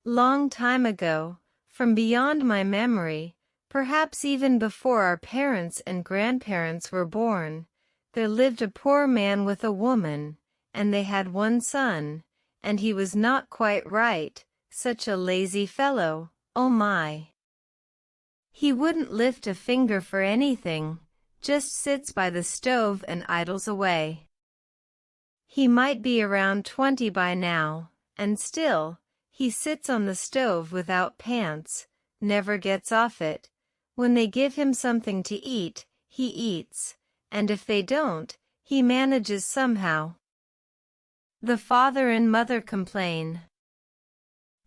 Long time ago, from beyond my memory, perhaps even before our parents and grandparents were born, there lived a poor man with a woman, and they had one son, and he was not quite right, such a lazy fellow, oh my. He wouldn't lift a finger for anything, just sits by the stove and idles away. He might be around 20 by now, and still, he sits on the stove without pants, never gets off it. When they give him something to eat, he eats, and if they don't, he manages somehow. The father and mother complain.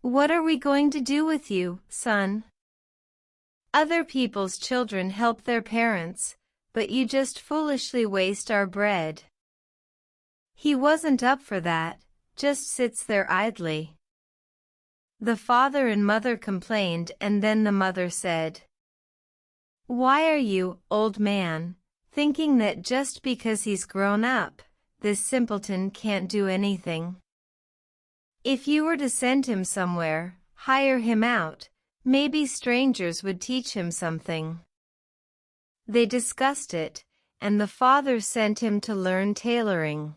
"What are we going to do with you, son? Other people's children help their parents, but you just foolishly waste our bread." He wasn't up for that, just sits there idly. The father and mother complained, and then the mother said, "Why are you, old man, thinking that just because he's grown up, this simpleton can't do anything? If you were to send him somewhere, hire him out, maybe strangers would teach him something." They discussed it, and the father sent him to learn tailoring.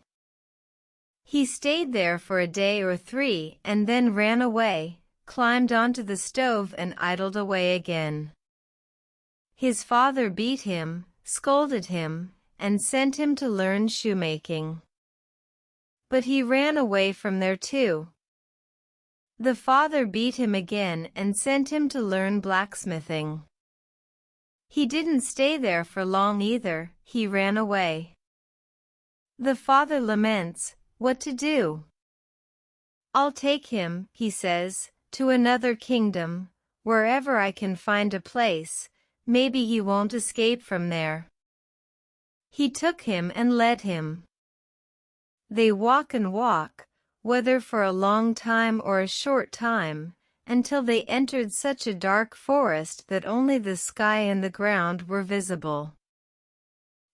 He stayed there for a day or 3 and then ran away, climbed onto the stove and idled away again. His father beat him, scolded him, and sent him to learn shoemaking. But he ran away from there too. The father beat him again and sent him to learn blacksmithing. He didn't stay there for long either, he ran away. The father laments, what to do? "I'll take him," he says, "to another kingdom, wherever I can find a place, maybe he won't escape from there." He took him and led him. They walk and walk, whether for a long time or a short time, until they entered such a dark forest that only the sky and the ground were visible.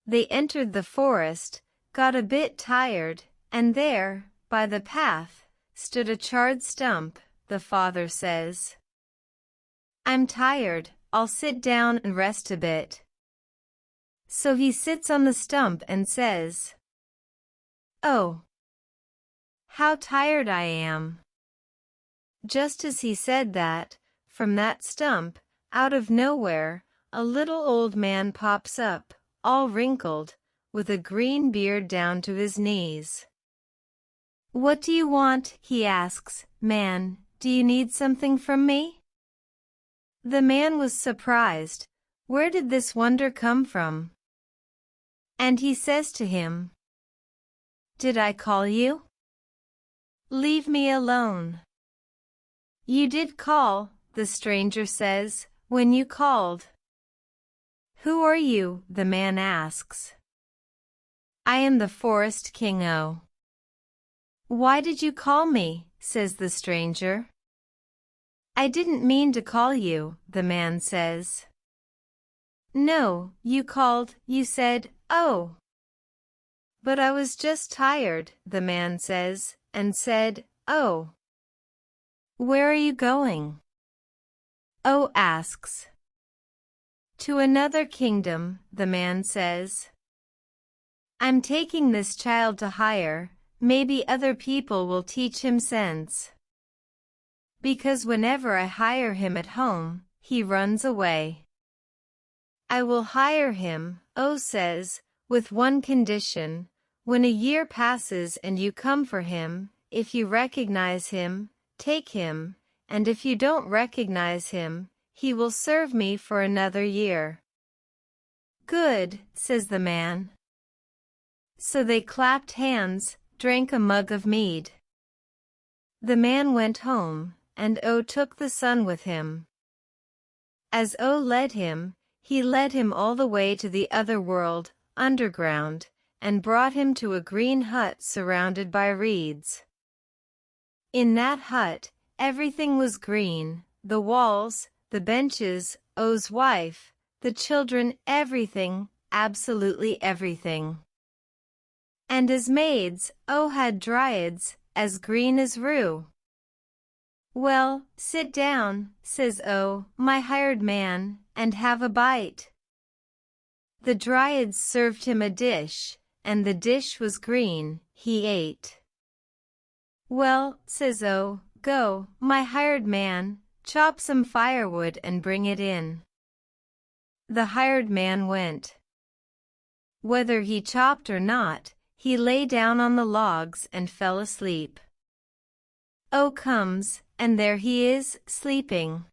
They entered the forest, got a bit tired, and there, by the path, stood a charred stump. The father says, "I'm tired, I'll sit down and rest a bit." So he sits on the stump and says, "Oh, how tired I am." Just as he said that, from that stump, out of nowhere, a little old man pops up, all wrinkled, with a green beard down to his knees. "What do you want?" he asks. "Man, do you need something from me?" The man was surprised. Where did this wonder come from? And he says to him, "Did I call you? Leave me alone." "You did call," the stranger says, "when you called." "Who are you?" the man asks. "I am the forest king. Oh." "Why did you call me?" says the stranger. "I didn't mean to call you," the man says. "No, you called, you said, 'Oh.'" "But I was just tired," the man says, and said, 'Oh.'" "Where are you going?" Oh asks. "To another kingdom," the man says. "I'm taking this child to hire, maybe other people will teach him sense. Because whenever I hire him at home, he runs away. I will hire him," Oh says, "with one condition. When a year passes and you come for him, if you recognize him, take him, and if you don't recognize him, he will serve me for another year." "Good," says the man. So they clapped hands, drank a mug of mead. The man went home, and Oh took the son with him. As Oh led him, he led him all the way to the other world, underground, and brought him to a green hut surrounded by reeds. In that hut, everything was green, the walls, the benches, Oh's wife, the children, everything, absolutely everything. And his maids, had dryads, as green as rue. Well, sit down, says my hired man, and have a bite. The dryads served him a dish, and the dish was green, he ate. Well, says go, my hired man, chop some firewood and bring it in. The hired man went. Whether he chopped or not, he lay down on the logs and fell asleep. Comes, and there he is, sleeping.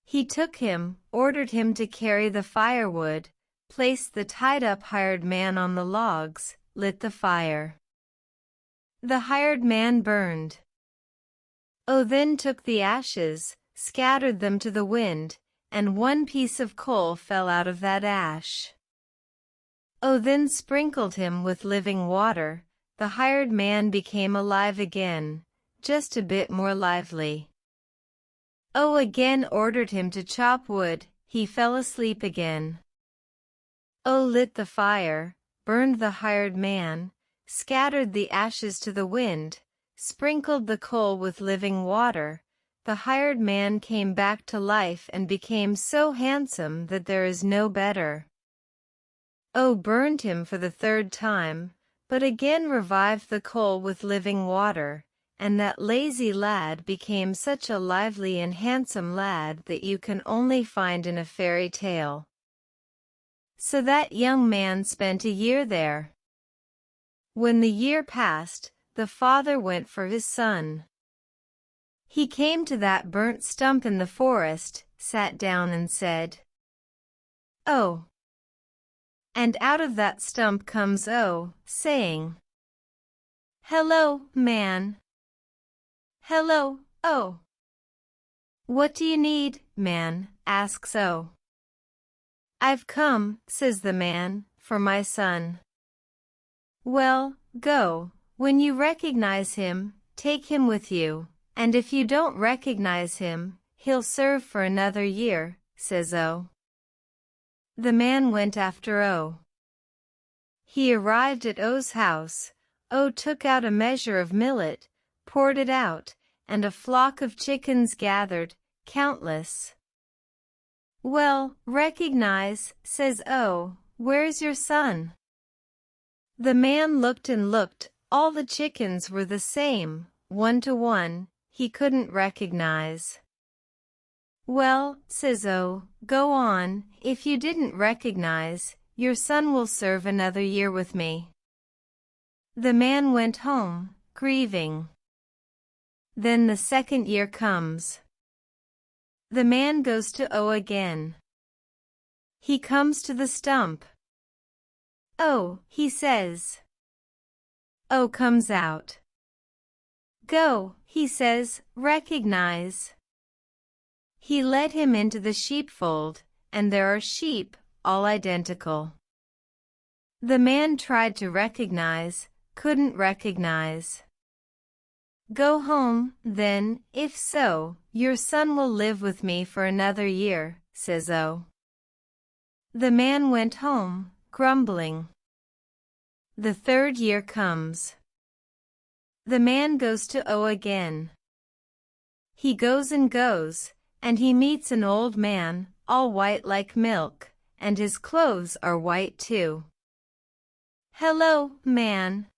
He took him, ordered him to carry the firewood, placed the tied-up hired man on the logs, lit the fire. The hired man burned. Then took the ashes, scattered them to the wind, and one piece of coal fell out of that ash. Then sprinkled him with living water, the hired man became alive again, just a bit more lively. Again ordered him to chop wood, he fell asleep again. Lit the fire, burned the hired man, scattered the ashes to the wind, sprinkled the coal with living water. The hired man came back to life and became so handsome that there is no better. Burned him for the third time, but again revived the coal with living water, and that lazy lad became such a lively and handsome lad that you can only find in a fairy tale. So that young man spent a year there. When the year passed, the father went for his son. He came to that burnt stump in the forest, sat down and said, "Oh." And out of that stump comes saying, "Hello, man." "Hello, What do you need, man?" asks "I've come," says the man, "for my son." "Well, go. When you recognize him, take him with you, and if you don't recognize him, he'll serve for another year," says The man went after He arrived at O's house. Took out a measure of millet, poured it out, and a flock of chickens gathered, countless. "Well, recognize," says "where's your son?" The man looked and looked, all the chickens were the same, one to one, he couldn't recognize. "Well," says go on, if you didn't recognize, your son will serve another year with me." The man went home, grieving. Then the second year comes. The man goes to again. He comes to the stump. He says. Comes out. "Go," he says, "recognize." He led him into the sheepfold, and there are sheep, all identical. The man tried to recognize, couldn't recognize. "Go home, then, if so, your son will live with me for another year," says The man went home, grumbling. The third year comes. The man goes to again. He goes and goes, and he meets an old man, all white like milk, and his clothes are white too. "Hello, man."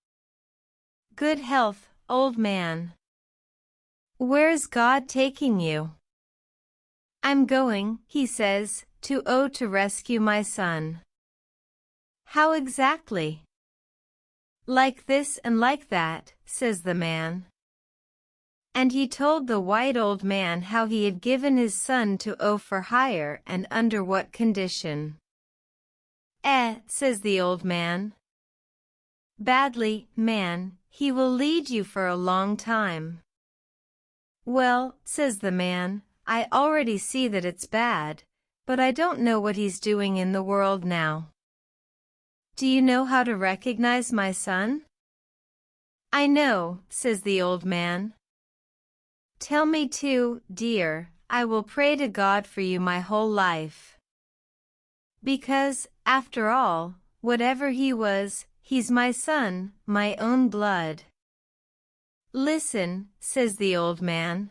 "Good health, old man." "Where's God taking you?" "I'm going," he says, to rescue my son." "How exactly?" "Like this and like that," says the man. And he told the white old man how he had given his son to for hire and under what condition. Says the old man. "Badly, man, he will lead you for a long time." "Well," says the man, "I already see that it's bad, but I don't know what he's doing in the world now." "Do you know how to recognize my son?" "I know," says the old man. "Tell me too, dear, I will pray to God for you my whole life." Because, after all, whatever he was, he's my son, my own blood. Listen, says the old man.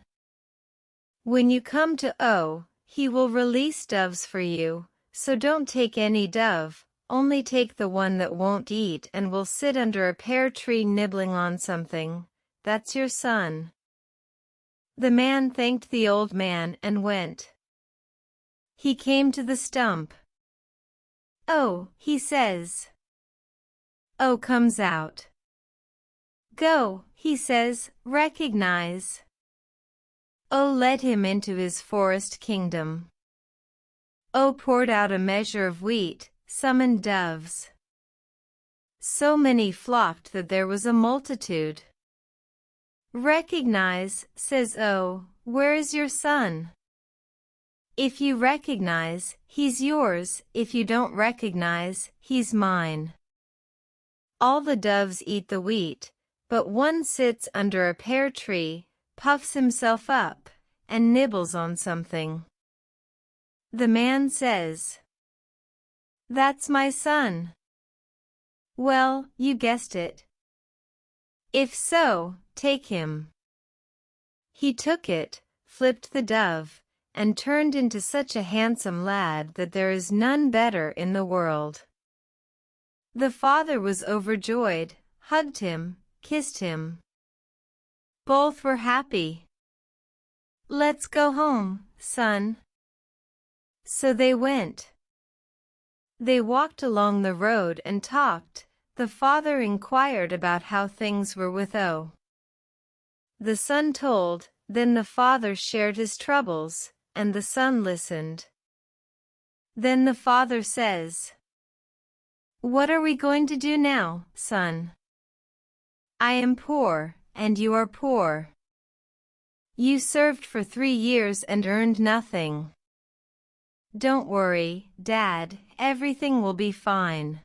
When you come to O, he will release doves for you, so don't take any dove, only take the one that won't eat and will sit under a pear tree nibbling on something. That's your son. The man thanked the old man and went. He came to the stump. Oh, he says. O comes out. Go, he says, recognize. O led him into his forest kingdom. O poured out a measure of wheat, summoned doves. So many flocked that there was a multitude. Recognize, says O, where is your son? If you recognize, he's yours, if you don't recognize, he's mine. All the doves eat the wheat, but one sits under a pear tree, puffs himself up, and nibbles on something. The man says, That's my son. Well, you guessed it. If so, take him. He took it, flipped the dove, and turned into such a handsome lad that there is none better in the world. The father was overjoyed, hugged him, kissed him. Both were happy. Let's go home, son. So they went. They walked along the road and talked. The father inquired about how things were with O. The son told, then the father shared his troubles, and the son listened. Then the father says, What are we going to do now, son? I am poor, and you are poor. You served for 3 years and earned nothing. Don't worry, Dad, everything will be fine.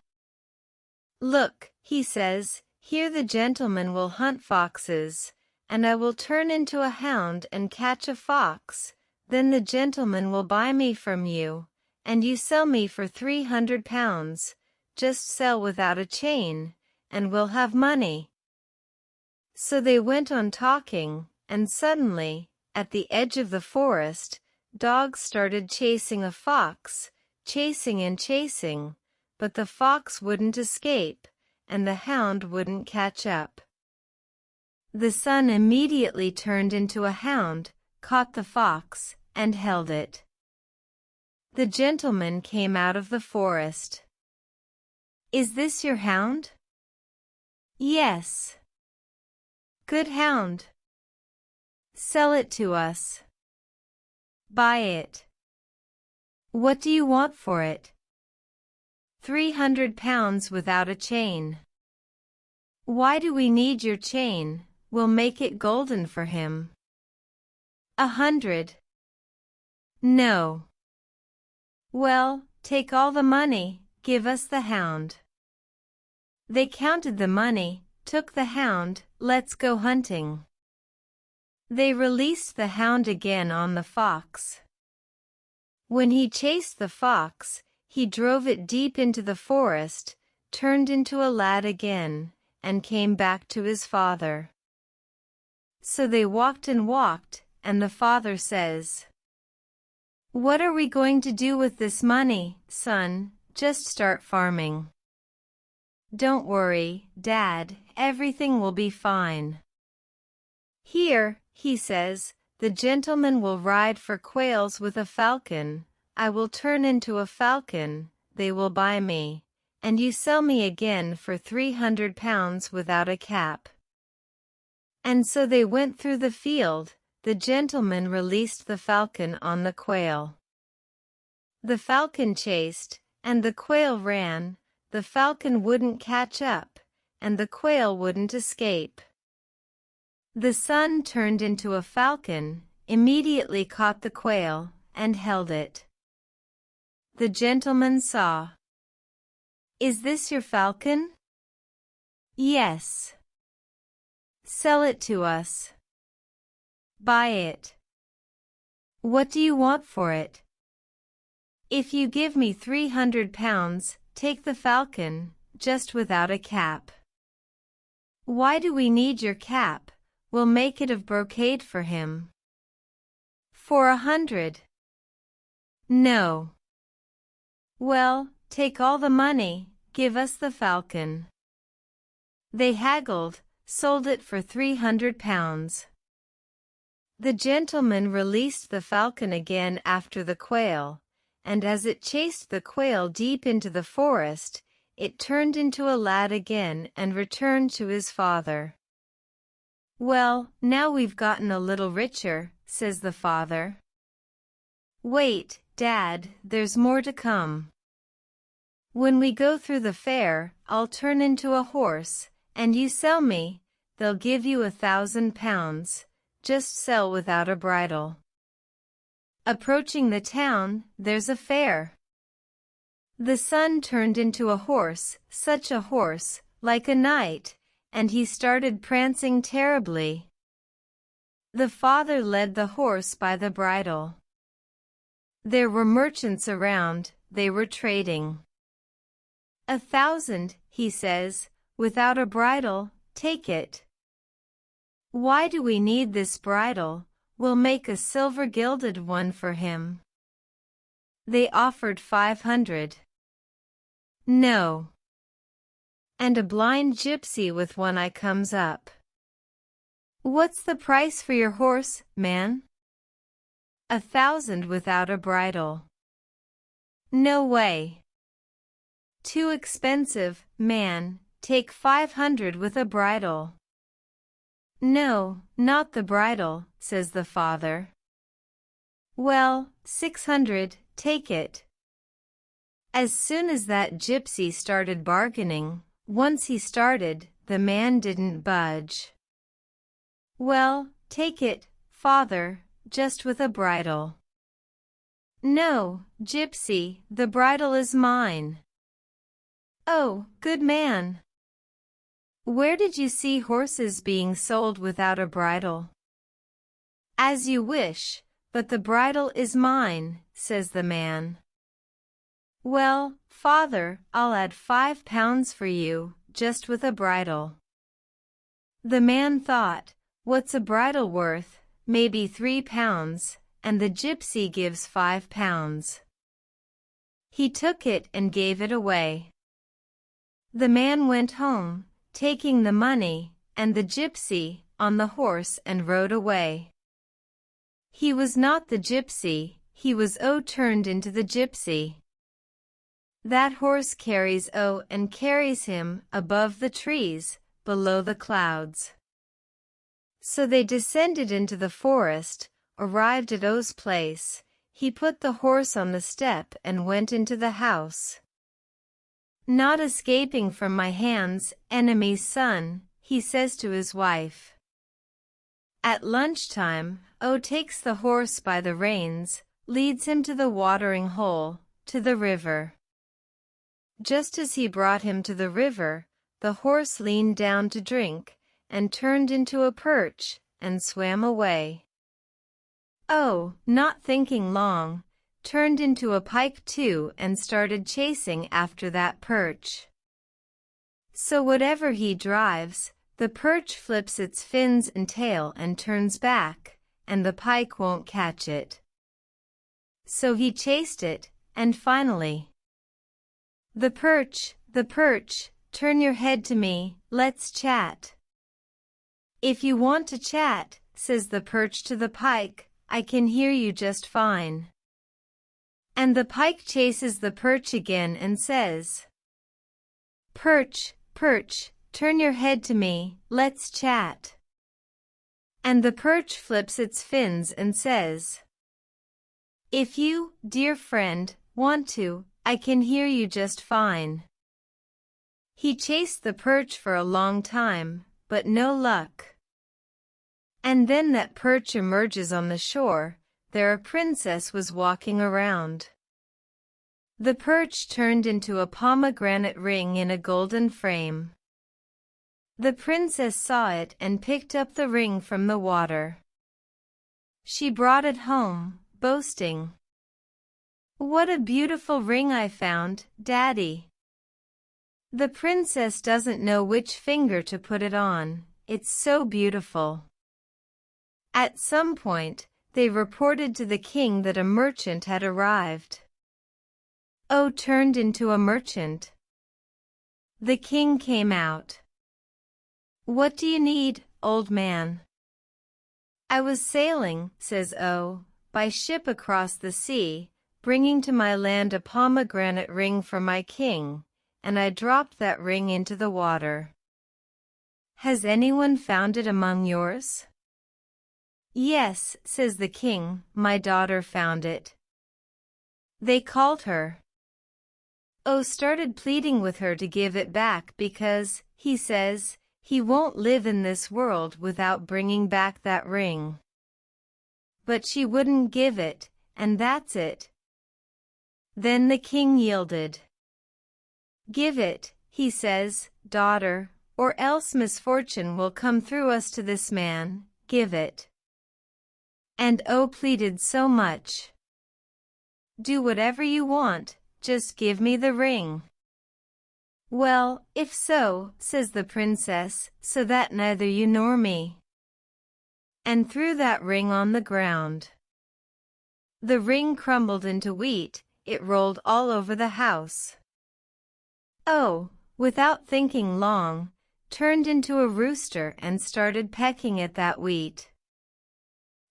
Look, he says, here the gentleman will hunt foxes, and I will turn into a hound and catch a fox. Then the gentleman will buy me from you, and you sell me for 300 pounds, just sell without a chain, and we'll have money. So they went on talking, and suddenly, at the edge of the forest, dogs started chasing a fox, chasing and chasing, but the fox wouldn't escape, and the hound wouldn't catch up. The son immediately turned into a hound, caught the fox, and held it. The gentleman came out of the forest. Is this your hound? Yes. Good hound. Sell it to us. Buy it. What do you want for it? 300 pounds without a chain. Why do we need your chain? We'll make it golden for him. 100. No. Well, take all the money, give us the hound. They counted the money, took the hound, let's go hunting. They released the hound again on the fox. When he chased the fox, he drove it deep into the forest, turned into a lad again, and came back to his father. So they walked, and the father says, What are we going to do with this money, son? Just start farming. Don't worry, Dad, everything will be fine. Here, he says, the gentleman will ride for quails with a falcon. I will turn into a falcon, they will buy me, and you sell me again for 300 pounds without a cap. And so they went through the field. The gentleman released the falcon on the quail. The falcon chased, and the quail ran. The falcon wouldn't catch up, and the quail wouldn't escape. The son turned into a falcon, immediately caught the quail, and held it. The gentleman saw. Is this your falcon? Yes. Sell it to us. Buy it. What do you want for it? If you give me 300 pounds, take the falcon, just without a cap. Why do we need your cap? We'll make it of brocade for him. For 100. No. Well, take all the money, give us the falcon. They haggled, sold it for 300 pounds. The gentleman released the falcon again after the quail, and as it chased the quail deep into the forest, it turned into a lad again and returned to his father. Well, now we've gotten a little richer, says the father. Wait, Dad, there's more to come. When we go through the fair, I'll turn into a horse, and you sell me, they'll give you 1,000 pounds, just sell without a bridle. Approaching the town, there's a fair. The son turned into a horse, such a horse, like a knight, and he started prancing terribly. The father led the horse by the bridle. There were merchants around, they were trading. 1,000, he says, without a bridle, take it. Why do we need this bridle? We'll make a silver gilded one for him. They offered 500. No. And a blind gypsy with one eye comes up. What's the price for your horse, man? 1,000 without a bridle. No way. Too expensive, man, take 500 with a bridle. No, not the bridle, says the father. Well, 600, take it. As soon as that gypsy started bargaining, once he started, the man didn't budge. Well, take it, father, just with a bridle. No, gypsy, the bridle is mine. Oh, good man. Where did you see horses being sold without a bridle? As you wish, but the bridle is mine, says the man. Well, father, I'll add 5 pounds for you, just with a bridle. The man thought, what's a bridle worth? Maybe 3 pounds, and the gypsy gives 5 pounds. He took it and gave it away. The man went home, taking the money, and the gypsy, on the horse and rode away. He was not the gypsy, he was turned into the gypsy. That horse carries and carries him above the trees, below the clouds. So they descended into the forest, arrived at O's place, he put the horse on the step and went into the house. Not escaping from my hands, enemy's son, he says to his wife. At lunchtime, O takes the horse by the reins, leads him to the watering hole, to the river. Just as he brought him to the river, the horse leaned down to drink, and turned into a perch, and swam away. Oh, not thinking long, turned into a pike too and started chasing after that perch. So whatever he drives, the perch flips its fins and tail and turns back, and the pike won't catch it. So he chased it, and finally, the perch, turn your head to me, let's chat. If you want to chat, says the perch to the pike, I can hear you just fine. And the pike chases the perch again and says, Perch, turn your head to me, let's chat. And the perch flips its fins and says, If you, dear friend, want to, I can hear you just fine. He chased the perch for a long time, but no luck. And then that perch emerges on the shore, there a princess was walking around. The perch turned into a pomegranate ring in a golden frame. The princess saw it and picked up the ring from the water. She brought it home, boasting, What a beautiful ring I found, Daddy. The princess doesn't know which finger to put it on. It's so beautiful. At some point, they reported to the king that a merchant had arrived. O turned into a merchant. The king came out. What do you need, old man? I was sailing, says O, by ship across the sea, bringing to my land a pomegranate ring for my king, and I dropped that ring into the water. Has anyone found it among yours? Yes, says the king, my daughter found it. They called her. O started pleading with her to give it back because, he says, he won't live in this world without bringing back that ring. But she wouldn't give it, and that's it. Then the king yielded. Give it, he says, daughter, or else misfortune will come through us to this man, give it. And O pleaded so much. Do whatever you want, just give me the ring. Well, if so, says the princess, so that neither you nor me. And threw that ring on the ground. The ring crumbled into wheat, it rolled all over the house. Oh, without thinking long, turned into a rooster and started pecking at that wheat.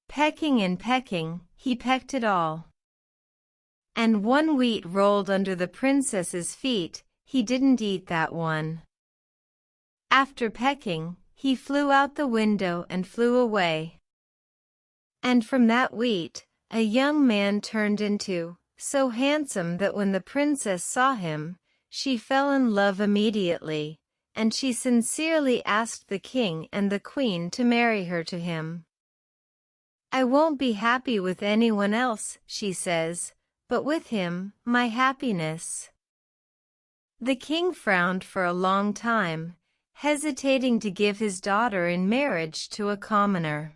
Pecking and pecking, he pecked it all. And one wheat rolled under the princess's feet, he didn't eat that one. After pecking, he flew out the window and flew away. And from that wheat, a young man turned into, so handsome that when the princess saw him, she fell in love immediately, and she sincerely asked the king and the queen to marry her to him. I won't be happy with anyone else, she says, but with him, my happiness. The king frowned for a long time, hesitating to give his daughter in marriage to a commoner.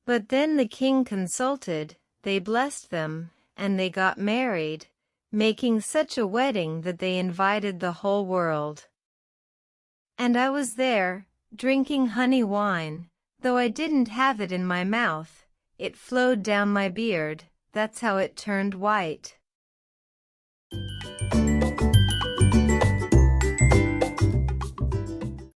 But then the king consulted, they blessed them, and they got married, making such a wedding that they invited the whole world. And I was there, drinking honey wine, though I didn't have it in my mouth, it flowed down my beard, that's how it turned white.